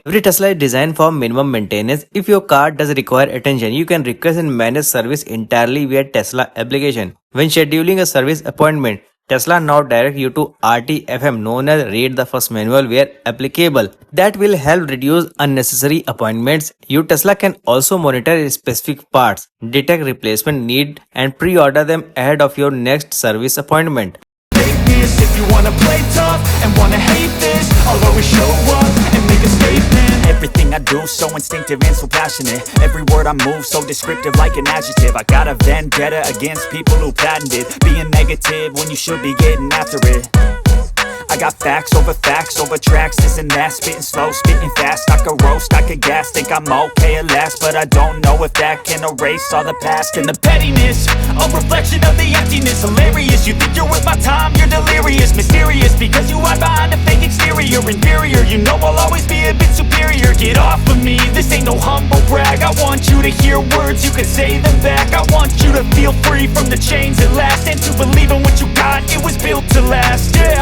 Every Tesla is designed for minimum maintenance. If your car does require attention, you can request and manage service entirely via Tesla application. When scheduling a service appointment, Tesla now direct you to RTFM, known as Read the First Manual where applicable. That will help reduce unnecessary appointments. Your Tesla can also monitor specific parts, detect replacement need and pre-order them ahead of your next service appointment. If you wanna play tough and wanna hate this, I'll always show up and make a statement. Everything I do so instinctive and so passionate. Every word I move so descriptive like an adjective. I got a vendetta against people who patented being negative when you should be getting after it. I got facts over tracks, this and that. Spitting slow, spitting fast, I could roast, I could gas. Think I'm okay at last, but I don't know if that can erase all the past. And the pettiness, a reflection of the emptiness. Hilarious, you think you're worth my time, you're delirious. Mysterious, because you hide behind a fake exterior. Inferior, you know I'll always be a bit superior. Get off of me, this ain't no humble brag. I want you to hear words, you can say them back. I want you to feel free from the chains at last, and to believe in what you got, it was built to last, yeah.